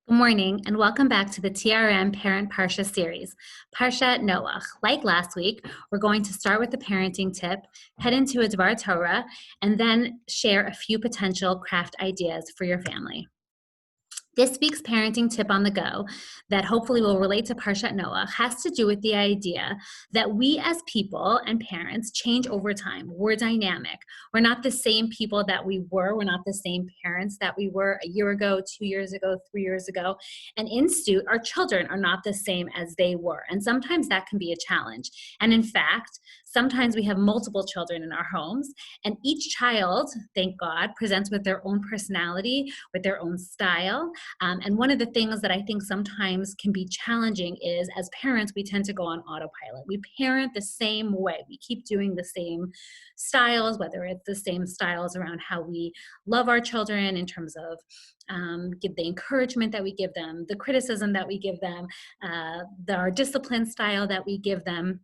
Good morning and welcome back to the TRM Parent Parsha series, Parsha Noach. Like last week, we're going to start with the parenting tip, head into a Dvar Torah, and then share a few potential craft ideas for your family. This week's parenting tip on the go that hopefully will relate to Parshat Noach has to do with the idea that we as people and parents change over time. We're dynamic. We're not the same people that we were. We're not the same parents that we were a year ago, 2 years ago, 3 years ago. And in suit, our children are not the same as they were. And sometimes that can be a challenge. And in fact, sometimes we have multiple children in our homes, and each child, thank God, presents with their own personality, with their own style. And one of the things that I think sometimes can be challenging is as parents, we tend to go on autopilot. We parent the same way. We keep doing the same styles, whether it's the same styles around how we love our children in terms of give the encouragement that we give them, the criticism that we give them, our discipline style that we give them.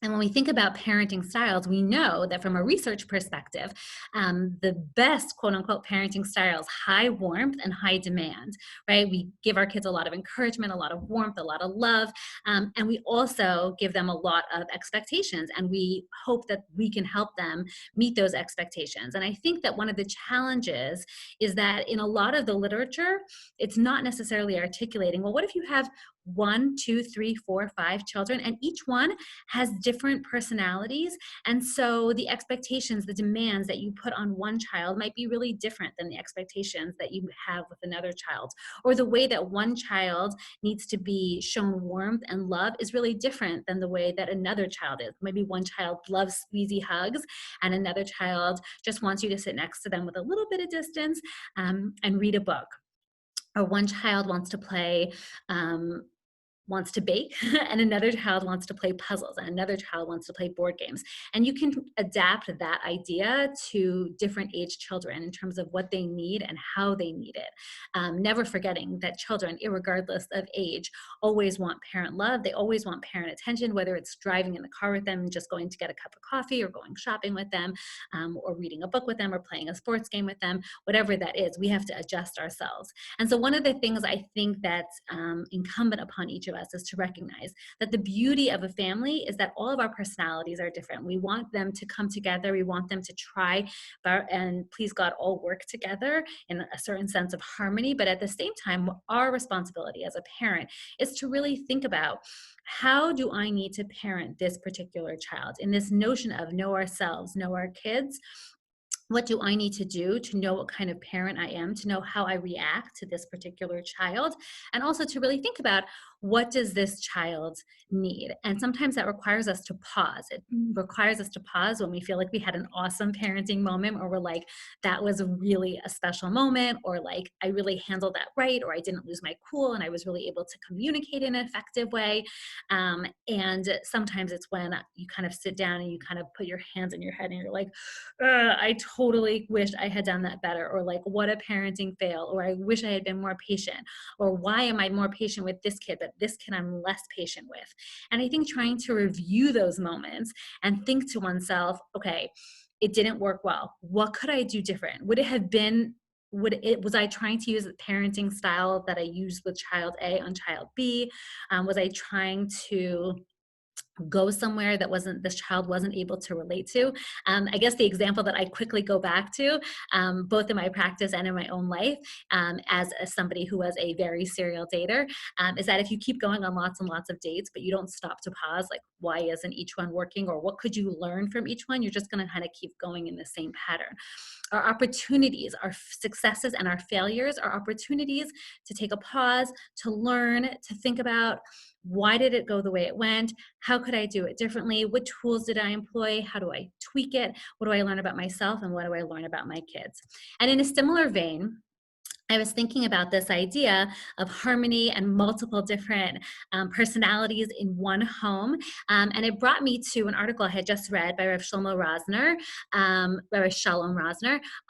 And when we think about parenting styles, we know that from a research perspective, the best quote unquote parenting styles, high warmth and high demand, right? We give our kids a lot of encouragement, a lot of warmth, a lot of love, and we also give them a lot of expectations, and we hope that we can help them meet those expectations. And I think that one of the challenges is that in a lot of the literature, it's not necessarily articulating, well, what if you have 1, 2, 3, 4, 5 children, and each one has different personalities. And so the expectations, the demands that you put on one child might be really different than the expectations that you have with another child. Or the way that one child needs to be shown warmth and love is really different than the way that another child is. Maybe one child loves squeezy hugs, and another child just wants you to sit next to them with a little bit of distance and read a book. Or one child wants to bake, and another child wants to play puzzles, and another child wants to play board games. And you can adapt that idea to different age children in terms of what they need and how they need it. Never forgetting that children, irregardless of age, always want parent love. They always want parent attention, whether it's driving in the car with them, just going to get a cup of coffee, or going shopping with them, or reading a book with them, or playing a sports game with them, whatever that is, we have to adjust ourselves. And so one of the things I think that's incumbent upon each of us is to recognize that the beauty of a family is that all of our personalities are different. We want them to come together. We want them to try and please God all work together in a certain sense of harmony. But at the same time, our responsibility as a parent is to really think about, how do I need to parent this particular child? In this notion of know ourselves, know our kids, what do I need to do to know what kind of parent I am, to know how I react to this particular child, and also to really think about, what does this child need? And sometimes that requires us to pause. It requires us to pause when we feel like we had an awesome parenting moment, or we're like, that was really a special moment, or like, I really handled that right, or I didn't lose my cool and I was really able to communicate in an effective way. And sometimes it's when you kind of sit down and you kind of put your hands in your head and you're like, I totally wish I had done that better, or like, what a parenting fail, or I wish I had been more patient, or why am I more patient with this kid, but this kid I'm less patient with. And I think trying to review those moments and think to oneself, okay, it didn't work well. What could I do different? Was I trying to use the parenting style that I used with child A on child B? Was I trying to go somewhere that this child wasn't able to relate to? I guess the example that I quickly go back to, both in my practice and in my own life, as somebody who was a very serial dater, is that if you keep going on lots and lots of dates, but you don't stop to pause, like, why isn't each one working, or what could you learn from each one? You're just going to kind of keep going in the same pattern. Our opportunities, our successes and our failures are opportunities to take a pause, to learn, to think about, why did it go the way it went? How could I do it differently? What tools did I employ? How do I tweak it? What do I learn about myself? And what do I learn about my kids? And in a similar vein, I was thinking about this idea of harmony and multiple different personalities in one home. And it brought me to an article I had just read by Rav Shalom Rosner,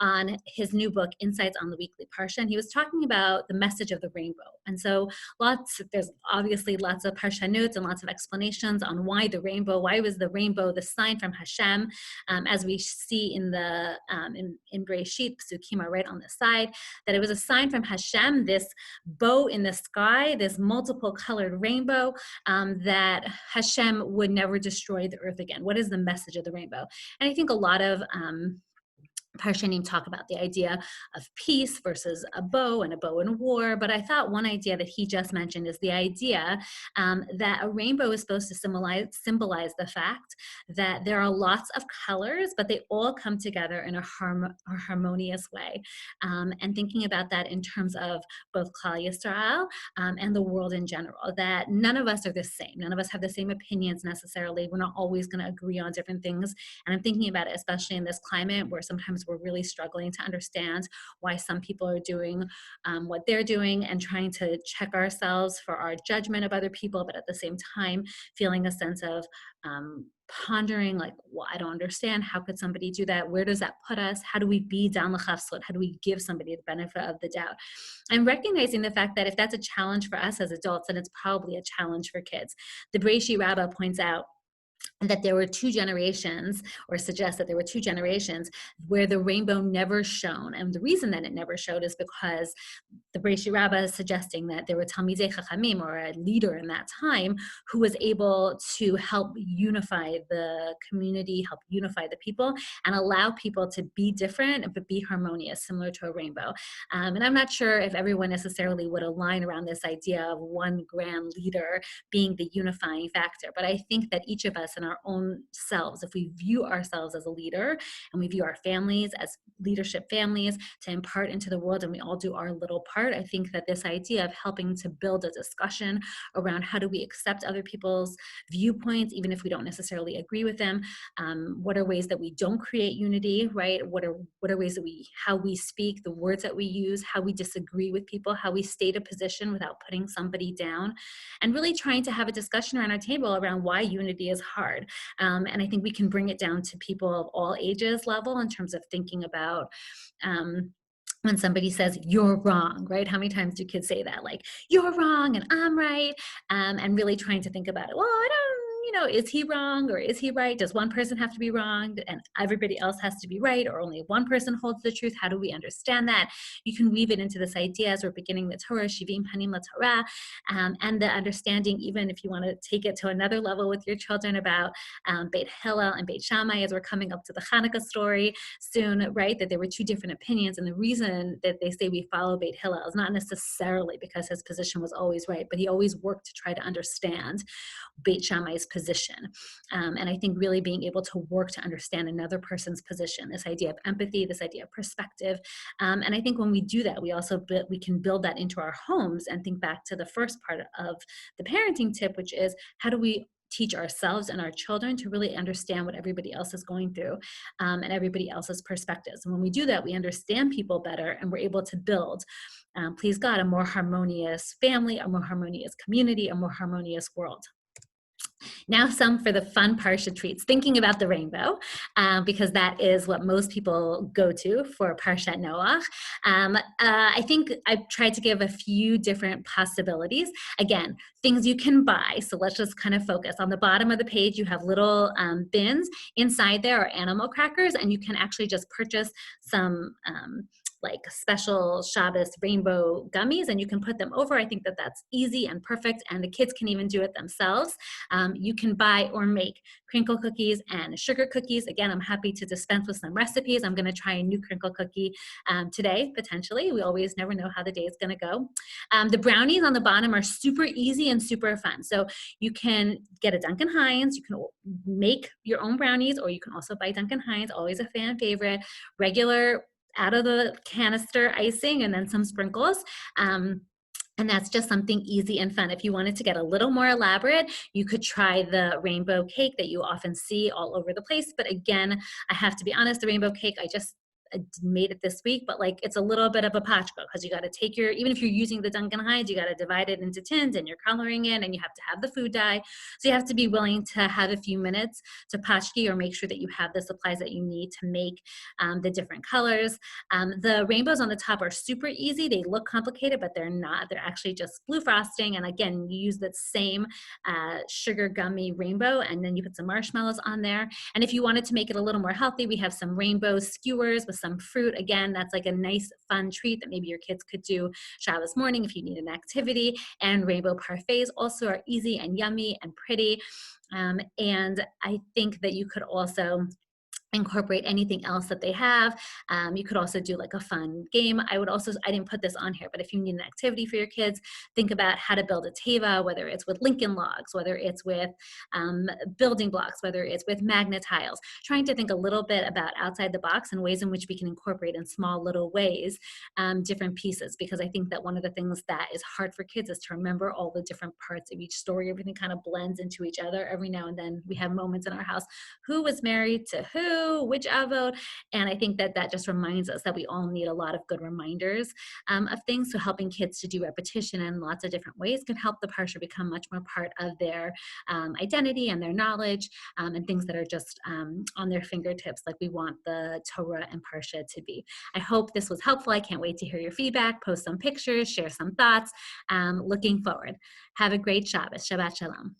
on his new book, Insights on the Weekly Parsha. And he was talking about the message of the rainbow. And so there's obviously lots of Parsha notes and lots of explanations on why the rainbow, why was the rainbow the sign from Hashem, as we see in Bereshit, Psukim are right on the side, that it was a sign from Hashem, this bow in the sky, this multiple colored rainbow, that Hashem would never destroy the earth again. What is the message of the rainbow? And I think a lot of Parshanim talk about the idea of peace versus a bow and war. But I thought one idea that he just mentioned is the idea that a rainbow is supposed to symbolize the fact that there are lots of colors, but they all come together in a harmonious way. And thinking about that in terms of both Klal Yisrael and the world in general, that none of us are the same. None of us have the same opinions necessarily. We're not always going to agree on different things. And I'm thinking about it, especially in this climate where sometimes we're really struggling to understand why some people are doing what they're doing, and trying to check ourselves for our judgment of other people, but at the same time feeling a sense of pondering, like, well, I don't understand. How could somebody do that? Where does that put us? How do we be down the chafsut? How do we give somebody the benefit of the doubt? And recognizing the fact that if that's a challenge for us as adults, then it's probably a challenge for kids. The Breishi Rabbah points out that there were two generations, or suggests that there were two generations where the rainbow never shone. And the reason that it never showed is because the Breishi Rabbah is suggesting that there were Talmidei Chachamim, or a leader in that time, who was able to help unify the community, help unify the people, and allow people to be different but be harmonious, similar to a rainbow. And I'm not sure if everyone necessarily would align around this idea of one grand leader being the unifying factor. But I think that each of us in our own selves, if we view ourselves as a leader, and we view our families as leadership families to impart into the world, and we all do our little part, I think that this idea of helping to build a discussion around how do we accept other people's viewpoints, even if we don't necessarily agree with them, what are ways that we don't create unity, right? What are ways that how we speak, the words that we use, how we disagree with people, how we state a position without putting somebody down, and really trying to have a discussion around our table around why unity is hard. And I think we can bring it down to people of all ages level in terms of thinking about when somebody says, you're wrong, right? How many times do kids say that? Like, you're wrong and I'm right. And really trying to think about it. Well, I don't, is he wrong or is he right? Does one person have to be wrong and everybody else has to be right, or only one person holds the truth? How do we understand that? You can weave it into this idea as we're beginning the Torah, Shivim Panim LaTorah, and the understanding, even if you want to take it to another level with your children, about Beit Hillel and Beit Shammai, as we're coming up to the Hanukkah story soon, right? That there were two different opinions. And the reason that they say we follow Beit Hillel is not necessarily because his position was always right, but he always worked to try to understand Beit Shammai's position. And I think really being able to work to understand another person's position, this idea of empathy, this idea of perspective. And I think when we do that, we can build that into our homes, and think back to the first part of the parenting tip, which is how do we teach ourselves and our children to really understand what everybody else is going through, and everybody else's perspectives. And when we do that, we understand people better, and we're able to build, please God, a more harmonious family, a more harmonious community, a more harmonious world. Now some for the fun Parsha treats, thinking about the rainbow, because that is what most people go to for Parshat Noach. I think I've tried to give a few different possibilities. Again, things you can buy. So let's just kind of focus. On the bottom of the page, you have little bins. Inside there are animal crackers, and you can actually just purchase some like special Shabbos rainbow gummies, and you can put them over. I think that that's easy and perfect, and the kids can even do it themselves. You can buy or make crinkle cookies and sugar cookies. Again, I'm happy to dispense with some recipes. I'm going to try a new crinkle cookie today, potentially. We always never know how the day is going to go. The brownies on the bottom are super easy and super fun. So you can get a Duncan Hines. You can make your own brownies, or you can also buy Duncan Hines, always a fan favorite, regular out of the canister icing, and then some sprinkles. And that's just something easy and fun. If you wanted to get a little more elaborate, you could try the rainbow cake that you often see all over the place. But again, I have to be honest, the rainbow cake, I made it this week, but like it's a little bit of a pachka, because you got to take even if you're using the Duncan Hines, you got to divide it into tins, and you're coloring in, and you have to have the food dye. So you have to be willing to have a few minutes to pashki, or make sure that you have the supplies that you need to make the different colors. The rainbows on the top are super easy. They look complicated, but they're not. They're actually just blue frosting. And again, you use the same sugar gummy rainbow, and then you put some marshmallows on there. And if you wanted to make it a little more healthy, we have some rainbow skewers with some fruit. Again, that's like a nice fun treat that maybe your kids could do Shabbos morning if you need an activity. And rainbow parfaits also are easy and yummy and pretty. And I think that you could also incorporate anything else that they have. You could also do like a fun game. I didn't put this on here, but if you need an activity for your kids, think about how to build a teva, whether it's with Lincoln logs, whether it's with building blocks, whether it's with magnet tiles, trying to think a little bit about outside the box and ways in which we can incorporate in small little ways different pieces, because I think that one of the things that is hard for kids is to remember all the different parts of each story. Everything kind of blends into each other. Every now and then we have moments in our house, who was married to who, which avot, and I think that that just reminds us that we all need a lot of good reminders of things. So helping kids to do repetition in lots of different ways can help the Parsha become much more part of their identity and their knowledge, and things that are just on their fingertips, like we want the Torah and Parsha to be. I hope this was helpful. I can't wait to hear your feedback, post some pictures, share some thoughts. Looking forward. Have a great Shabbos. Shabbat Shalom.